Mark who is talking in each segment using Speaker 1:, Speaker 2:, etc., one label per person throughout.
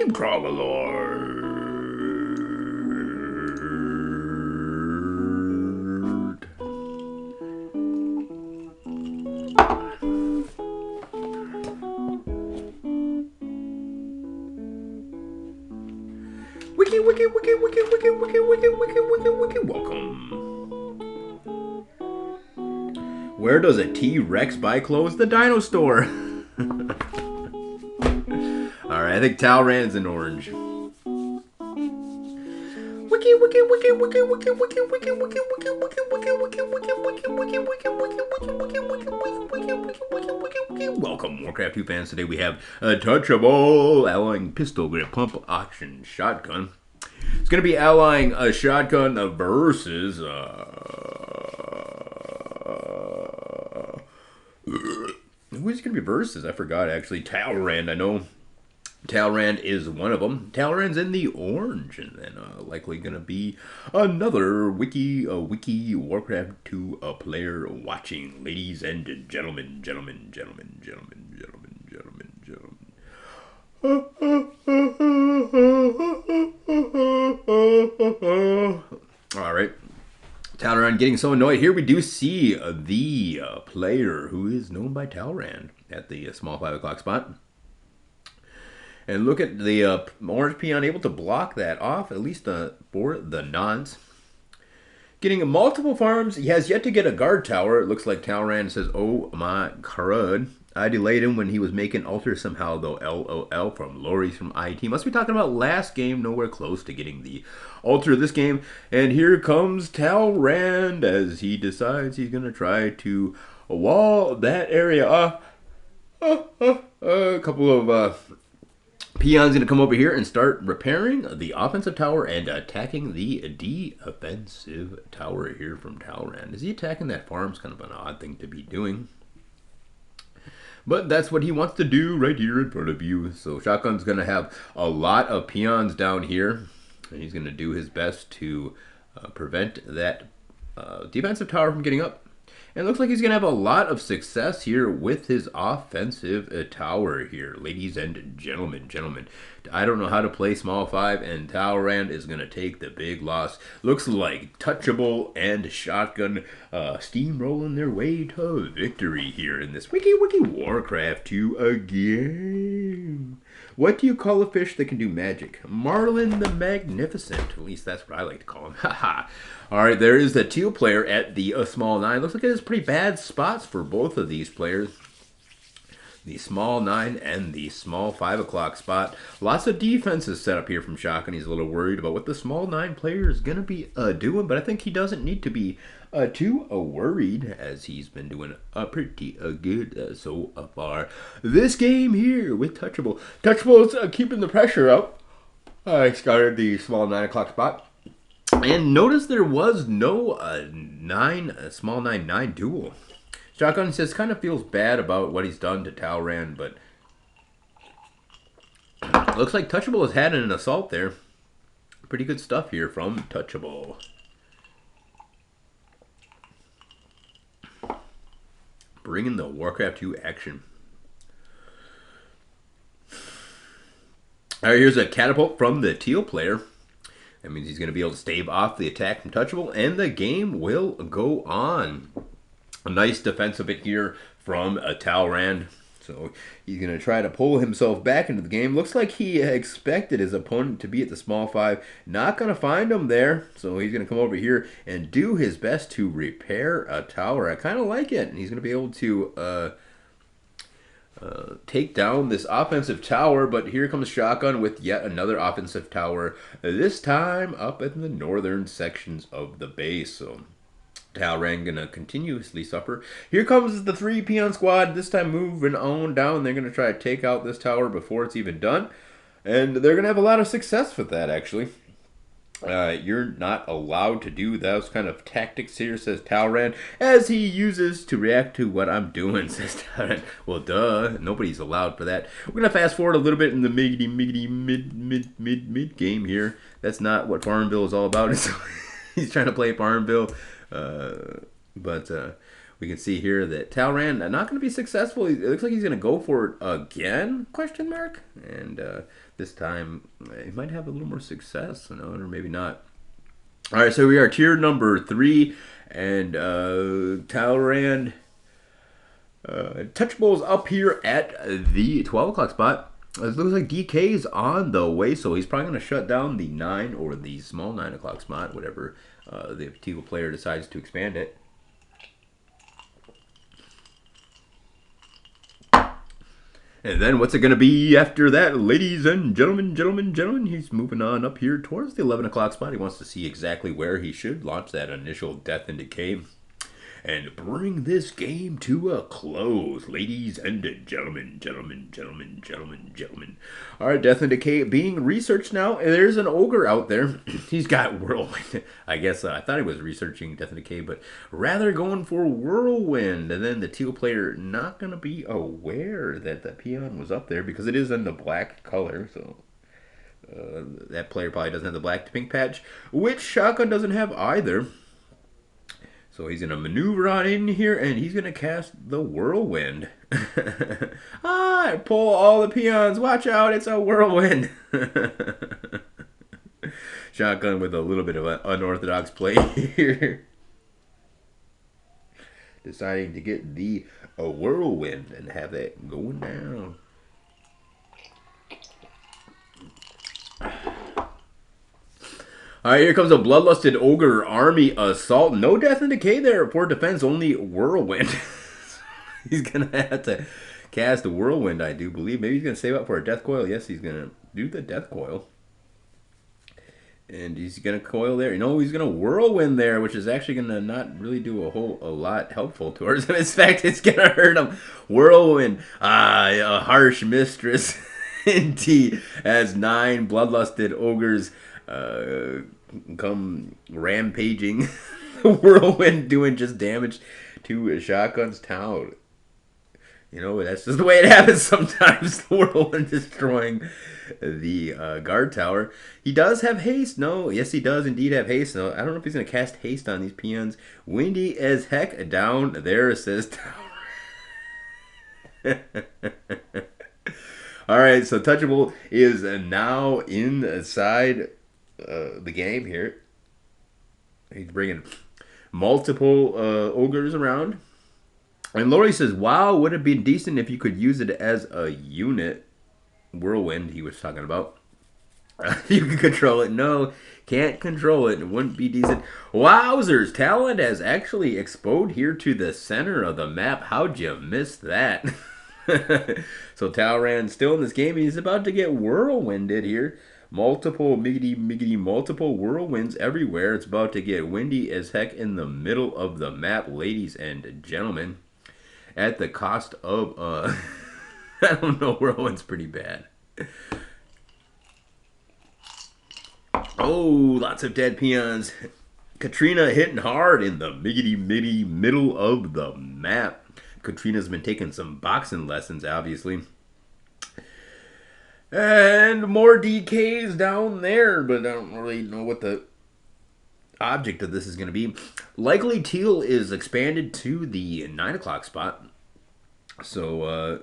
Speaker 1: wiki Krogalord. Wiki, wiki, wiki, wiki, wiki, wiki, wiki, wiki, wiki, wiki, welcome. Where does a T-Rex buy clothes? The Dino Store. Alright, I think Talrand's in orange. Wiki, wiki, wiki, wiki, wiki, wiki, wiki, wiki, wiki, wiki, wiki, wiki, wiki, wiki, wiki, wiki, wiki, wiki. Welcome, Warcraft 2 fans. Today we have a touchable alloying pistol grip pump action shotgun. It's going to be allying a shotgun versus who's going to be versus? I forgot actually. Talrand, I know. Talrand is one of them. Talrand's in the orange, and then likely going to be another wiki Warcraft 2 player watching. Ladies and gentlemen, gentlemen, gentlemen, gentlemen, gentlemen, gentlemen, gentlemen. All right. Talrand getting so annoyed. Here we do see the player who is known by Talrand at the small 5 o'clock spot. And look at the orange peon able to block that off, at least for the nons. Getting multiple farms. He has yet to get a guard tower. It looks like Talrand says, oh my crud. I delayed him when he was making altar somehow, though. LOL from Lori from IT. Must be talking about last game. Nowhere close to getting the altar this game. And here comes Talrand as he decides he's going to try to wall that area off. A couple of peon's going to come over here and start repairing the offensive tower and attacking the defensive tower here from Talrand. Is he attacking that farm? It's kind of an odd thing to be doing. But that's what he wants to do right here in front of you. So Shotgun's going to have a lot of peons down here. And he's going to do his best to prevent that defensive tower from getting up. And it looks like he's going to have a lot of success here with his offensive tower here. Ladies and gentlemen, I don't know how to play small 5, and Talrand is going to take the big loss. Looks like Touchable and Shotgun steamrolling their way to victory here in this wiki Warcraft 2 game. What do you call a fish that can do magic? Marlin the Magnificent. At least that's what I like to call him. Haha. All right, there is the teal player at the small 9. Looks like it has pretty bad spots for both of these players. The small 9 and the small 5 o'clock spot. Lots of defenses set up here from Shotgun. He's a little worried about what the small 9 player is going to be doing, but I think he doesn't need to be too worried, as he's been doing pretty good so far. This game here with Touchable. Touchable's keeping the pressure up. I scouted the small 9 o'clock spot. And notice there was no small 9 duel. Shotgun says kind of feels bad about what he's done to Talrand, but looks like Touchable has had an assault there. Pretty good stuff here from Touchable. Bringing the Warcraft 2 action. All right, here's a catapult from the teal player. That means he's going to be able to stave off the attack from Touchable, and the game will go on. A nice defensive hit here from Talrand. So he's going to try to pull himself back into the game. Looks like he expected his opponent to be at the small 5. Not going to find him there. So he's going to come over here and do his best to repair a tower. I kind of like it. And he's going to be able to take down this offensive tower, but here comes Shotgun with yet another offensive tower, this time up in the northern sections of the base. So Talrand gonna continuously suffer. Here comes the 3 peon squad, this time moving on down. They're gonna try to take out this tower before it's even done, and they're gonna have a lot of success with that, actually. You're not allowed to do those kind of tactics here, says Talrand, as he uses to react to what I'm doing, says Talrand. Well, duh, nobody's allowed for that. We're going to fast forward a little bit in the mid game here. That's not what Farmville is all about. He's trying to play Farmville, but We can see here that Talrand not going to be successful. It looks like he's going to go for it again, question mark. And this time he might have a little more success, or maybe not. All right, so we are tier number 3, and Talrand touchables up here at the 12 o'clock spot. It looks like DK's on the way, so he's probably going to shut down the 9 or the small 9 o'clock spot, whatever the teal player decides to expand it. And then what's it going to be after that, ladies and gentlemen? He's moving on up here towards the 11 o'clock spot. He wants to see exactly where he should launch that initial Death and Decay and bring this game to a close, ladies and gentlemen. All right, Death and Decay being researched now. There's an ogre out there. He's got Whirlwind. I guess I thought he was researching Death and Decay, but rather going for Whirlwind. And then the teal player not going to be aware that the peon was up there because it is in the black color, so that player probably doesn't have the black to pink patch, which Shotgun doesn't have either. So he's going to maneuver on in here, and he's going to cast the Whirlwind. Pull all the peons. Watch out, it's a Whirlwind. Shotgun with a little bit of an unorthodox play here. Deciding to get the Whirlwind and have that going down. All right, here comes a Bloodlusted Ogre Army Assault. No Death and Decay there for defense, only Whirlwind. He's going to have to cast a Whirlwind, I do believe. Maybe he's going to save up for a Death Coil. Yes, he's going to do the Death Coil. And he's going to coil there. He's going to Whirlwind there, which is actually going to not really do a lot helpful towards him. In fact, it's going to hurt him. Whirlwind, a harsh mistress. Indeed, as 9 Bloodlusted Ogres come rampaging. Whirlwind doing just damage to Shotgun's town. That's just the way it happens sometimes. The Whirlwind destroying the guard tower. He does have haste. No, yes, he does indeed have haste. No, I don't know if he's going to cast haste on these peons. Windy as heck down there, says tower. All right, so Touchable is now inside the game here. He's bringing multiple ogres around. And Lori says, wow, would it be decent if you could use it as a unit? Whirlwind, he was talking about. You can control it. No, can't control it. It wouldn't be decent. Wowzers, Talon has actually exploded here to the center of the map. How'd you miss that? So Talrand still in this game. He's about to get whirlwinded here. Multiple multiple whirlwinds everywhere. It's about to get windy as heck in the middle of the map, ladies and gentlemen. At the cost of I don't know, whirlwind's pretty bad. Oh, lots of dead peons. Katrina hitting hard in the middle of the map. Katrina's been taking some boxing lessons, obviously. And more DKs down there, but I don't really know what the object of this is going to be. Likely Teal is expanded to the 9 o'clock spot. So,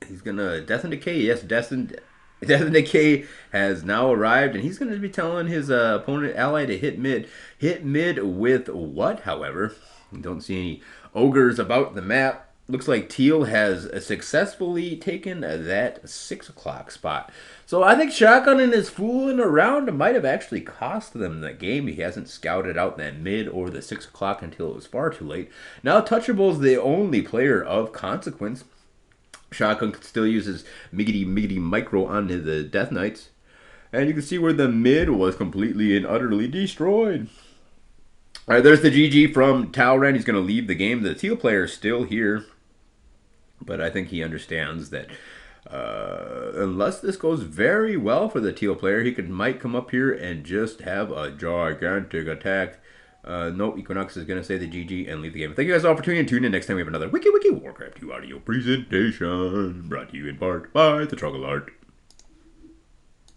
Speaker 1: he's going to Death and Decay. Yes, Death and Decay has now arrived, and he's going to be telling his opponent ally to hit mid. Hit mid with what, however? Don't see any ogres about the map. Looks like Teal has successfully taken that 6 o'clock spot. So I think Shotgun and his fooling around might have actually cost them the game. He hasn't scouted out that mid or the 6 o'clock until it was far too late. Now Touchable's the only player of consequence. Shotgun still uses miggity micro on the Death Knights. And you can see where the mid was completely and utterly destroyed. All right, there's the GG from Talrand. He's going to leave the game. The Teal player is still here. But I think he understands that unless this goes very well for the Teal player, he might come up here and just have a gigantic attack. No, Equinox is going to say the GG and leave the game. Thank you guys all for tuning in. Tune in next time we have another Wiki Warcraft 2 audio presentation brought to you in part by the Troggle Art.